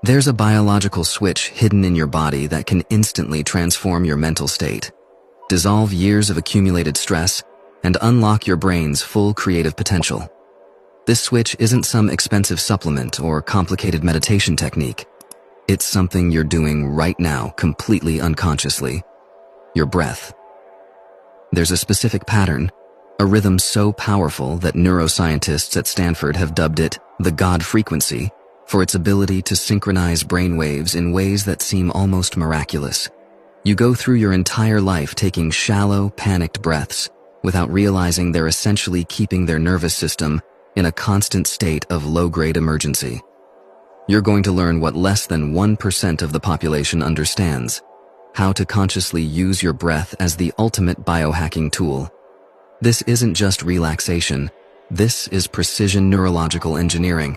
There's a biological switch hidden in your body that can instantly transform your mental state, dissolve years of accumulated stress, and unlock your brain's full creative potential. This switch isn't some expensive supplement or complicated meditation technique. It's something you're doing right now, completely unconsciously. Your breath. There's a specific pattern, a rhythm so powerful that neuroscientists at Stanford have dubbed it the God frequency for its ability to synchronize brainwaves in ways that seem almost miraculous. You go through your entire life taking shallow, panicked breaths without realizing they're essentially keeping their nervous system in a constant state of low-grade emergency. You're going to learn what less than 1% of the population understands: how to consciously use your breath as the ultimate biohacking tool. This isn't just relaxation, this is precision neurological engineering.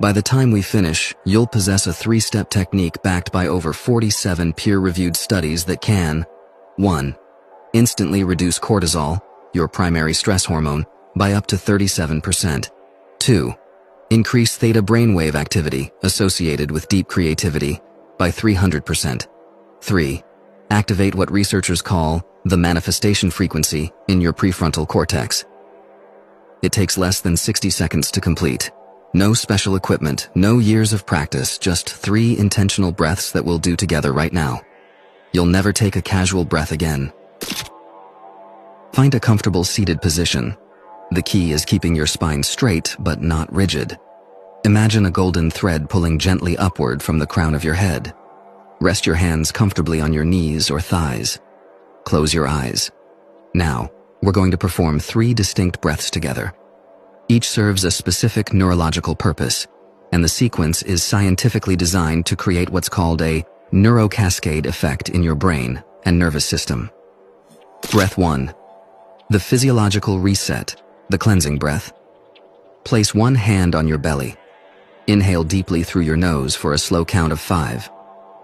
By the time we finish, you'll possess a 3-step technique backed by over 47 peer-reviewed studies that can 1. Instantly reduce cortisol, your primary stress hormone, by up to 37%. 2. Increase theta brainwave activity associated with deep creativity by 300%. 3. Activate what researchers call the manifestation frequency in your prefrontal cortex. It takes less than 60 seconds to complete. No special equipment, no years of practice, just 3 intentional breaths that we'll do together right now. You'll never take a casual breath again. Find a comfortable seated position. The key is keeping your spine straight but not rigid. Imagine a golden thread pulling gently upward from the crown of your head. Rest your hands comfortably on your knees or thighs. Close your eyes. Now, we're going to perform 3 distinct breaths together. Each serves a specific neurological purpose, and the sequence is scientifically designed to create what's called a neurocascade effect in your brain and nervous system. Breath 1. The physiological reset, the cleansing breath. Place one hand on your belly. Inhale deeply through your nose for a slow count of 5.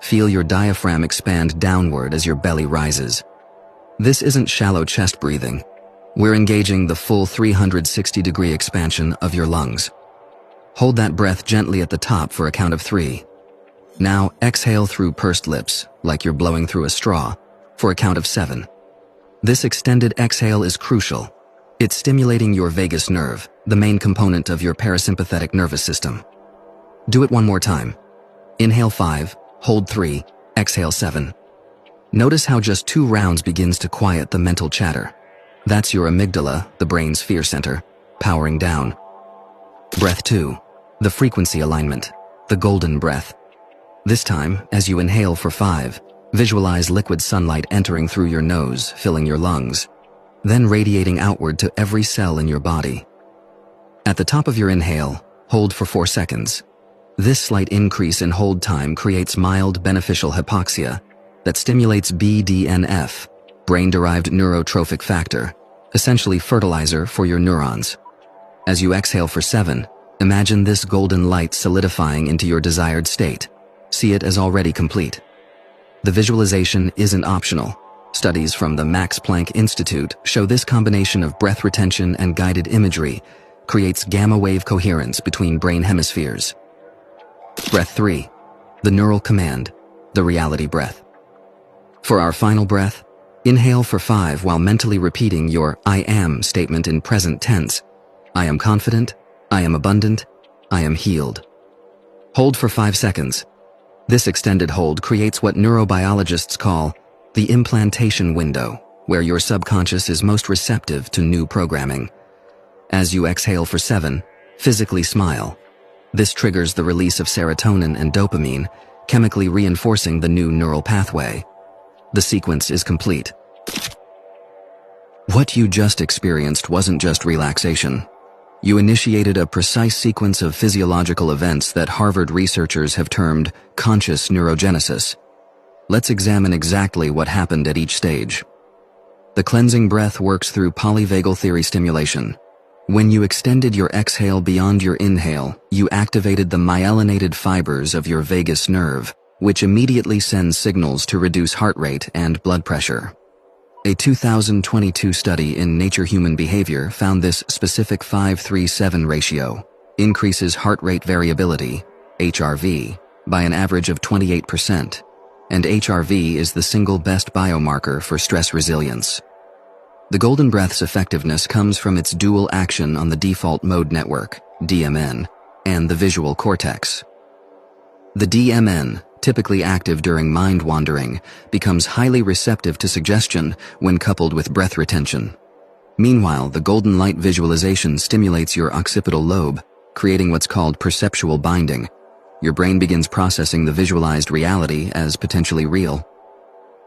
Feel your diaphragm expand downward as your belly rises. This isn't shallow chest breathing. We're engaging the full 360-degree expansion of your lungs. Hold that breath gently at the top for a count of 3. Now exhale through pursed lips, like you're blowing through a straw, for a count of 7. This extended exhale is crucial. It's stimulating your vagus nerve, the main component of your parasympathetic nervous system. Do it one more time. Inhale 5, hold 3, exhale 7. Notice how just 2 rounds begins to quiet the mental chatter. That's your amygdala, the brain's fear center, powering down. Breath 2, the frequency alignment, the golden breath. This time, as you inhale for 5, visualize liquid sunlight entering through your nose, filling your lungs, then radiating outward to every cell in your body. At the top of your inhale, hold for 4 seconds. This slight increase in hold time creates mild beneficial hypoxia that stimulates BDNF, brain-derived neurotrophic factor, essentially fertilizer for your neurons. As you exhale for 7, imagine this golden light solidifying into your desired state. See it as already complete. The visualization isn't optional. Studies from the Max Planck Institute show this combination of breath retention and guided imagery creates gamma-wave coherence between brain hemispheres. Breath 3, the neural command, the reality breath. For our final breath, inhale for 5 while mentally repeating your I am statement in present tense. I am confident, I am abundant, I am healed. Hold for 5 seconds. This extended hold creates what neurobiologists call the implantation window, where your subconscious is most receptive to new programming. As you exhale for 7, physically smile. This triggers the release of serotonin and dopamine, chemically reinforcing the new neural pathway. The sequence is complete. What you just experienced wasn't just relaxation. You initiated a precise sequence of physiological events that Harvard researchers have termed conscious neurogenesis. Let's examine exactly what happened at each stage. The cleansing breath works through polyvagal theory stimulation. When you extended your exhale beyond your inhale, you activated the myelinated fibers of your vagus nerve, which immediately sends signals to reduce heart rate and blood pressure. A 2022 study in Nature Human Behavior found this specific 5:3:7 ratio increases heart rate variability, HRV, by an average of 28%, and HRV is the single best biomarker for stress resilience. The Golden Breath's effectiveness comes from its dual action on the default mode network, DMN, and the visual cortex. The DMN, typically active during mind wandering, becomes highly receptive to suggestion when coupled with breath retention. Meanwhile, the golden light visualization stimulates your occipital lobe, creating what's called perceptual binding. Your brain begins processing the visualized reality as potentially real.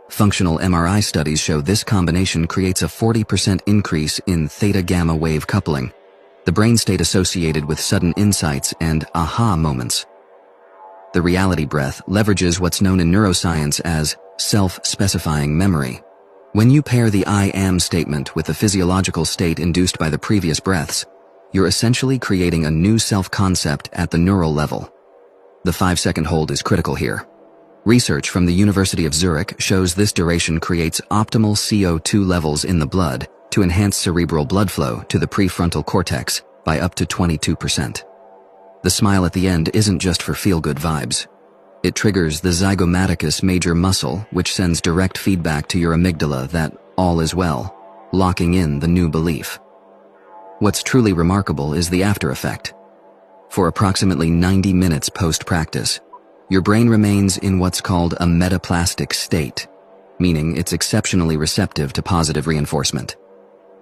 Functional MRI studies show this combination creates a 40% increase in theta-gamma wave coupling, the brain state associated with sudden insights and aha moments. The reality breath leverages what's known in neuroscience as self-specifying memory. When you pair the I am statement with the physiological state induced by the previous breaths, you're essentially creating a new self-concept at the neural level. The 5-second hold is critical here. Research from the University of Zurich shows this duration creates optimal CO2 levels in the blood to enhance cerebral blood flow to the prefrontal cortex by up to 22%. The smile at the end isn't just for feel-good vibes. It triggers the zygomaticus major muscle, which sends direct feedback to your amygdala that all is well, locking in the new belief. What's truly remarkable is the after effect. For approximately 90 minutes post-practice, your brain remains in what's called a metaplastic state, meaning it's exceptionally receptive to positive reinforcement.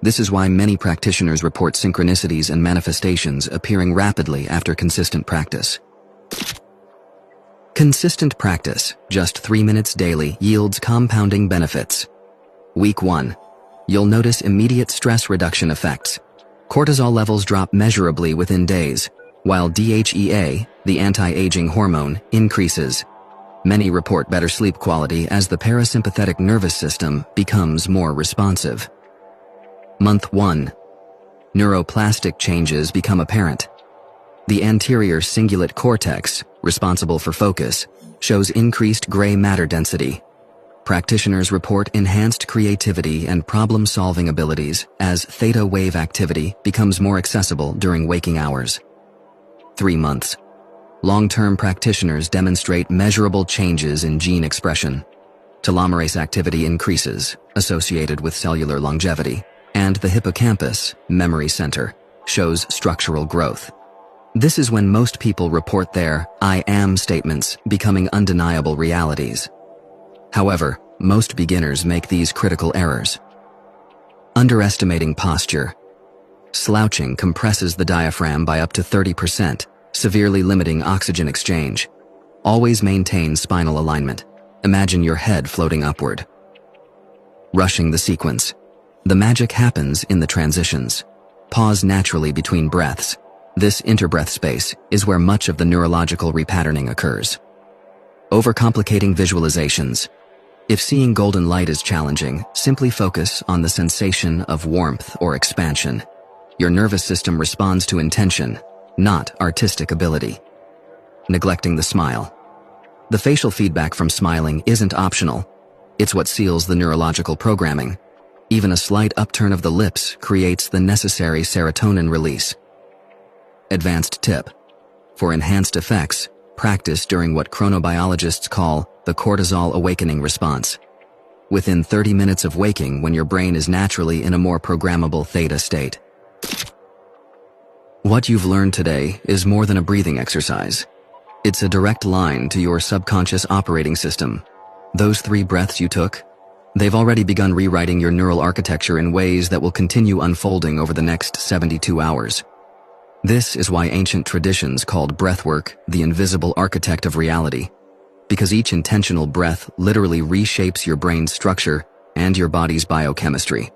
This is why many practitioners report synchronicities and manifestations appearing rapidly after consistent practice. Consistent practice, just 3 minutes daily, yields compounding benefits. Week 1. You'll notice immediate stress reduction effects. Cortisol levels drop measurably within days, while DHEA, the anti-aging hormone, increases. Many report better sleep quality as the parasympathetic nervous system becomes more responsive. Month 1. Neuroplastic changes become apparent. The anterior cingulate cortex, responsible for focus, shows increased gray matter density. Practitioners report enhanced creativity and problem-solving abilities as theta wave activity becomes more accessible during waking hours. 3 months. Long-term practitioners demonstrate measurable changes in gene expression. Telomerase activity increases, associated with cellular longevity, and the hippocampus, memory center, shows structural growth. This is when most people report their I am statements becoming undeniable realities. However, most beginners make these critical errors. Underestimating posture. Slouching compresses the diaphragm by up to 30%, severely limiting oxygen exchange. Always maintain spinal alignment. Imagine your head floating upward. Rushing the sequence. The magic happens in the transitions. Pause naturally between breaths. This interbreath space is where much of the neurological repatterning occurs. Overcomplicating visualizations. If seeing golden light is challenging, simply focus on the sensation of warmth or expansion. Your nervous system responds to intention, not artistic ability. Neglecting the smile. The facial feedback from smiling isn't optional. It's what seals the neurological programming. Even a slight upturn of the lips creates the necessary serotonin release. Advanced tip. For enhanced effects, practice during what chronobiologists call the cortisol awakening response. Within 30 minutes of waking when your brain is naturally in a more programmable theta state. What you've learned today is more than a breathing exercise. It's a direct line to your subconscious operating system. Those 3 breaths you took, they've already begun rewriting your neural architecture in ways that will continue unfolding over the next 72 hours. This is why ancient traditions called breathwork the invisible architect of reality, because each intentional breath literally reshapes your brain's structure and your body's biochemistry.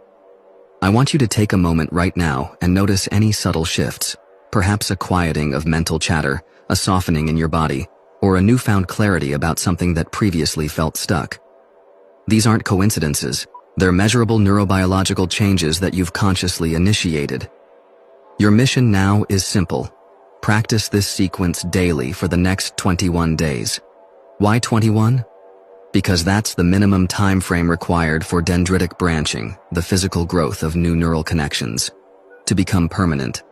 I want you to take a moment right now and notice any subtle shifts, perhaps a quieting of mental chatter, a softening in your body, or a newfound clarity about something that previously felt stuck. These aren't coincidences, they're measurable neurobiological changes that you've consciously initiated. Your mission now is simple. Practice this sequence daily for the next 21 days. Why 21? Because that's the minimum time frame required for dendritic branching, the physical growth of new neural connections, to become permanent.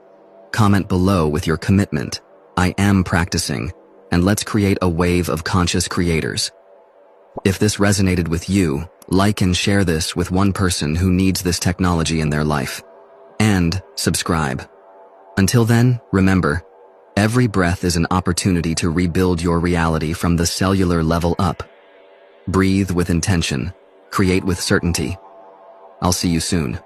Comment below with your commitment. I am practicing, and let's create a wave of conscious creators. If this resonated with you, like and share this with one person who needs this technology in their life. And subscribe. Until then, remember, every breath is an opportunity to rebuild your reality from the cellular level up. Breathe with intention. Create with certainty. I'll see you soon.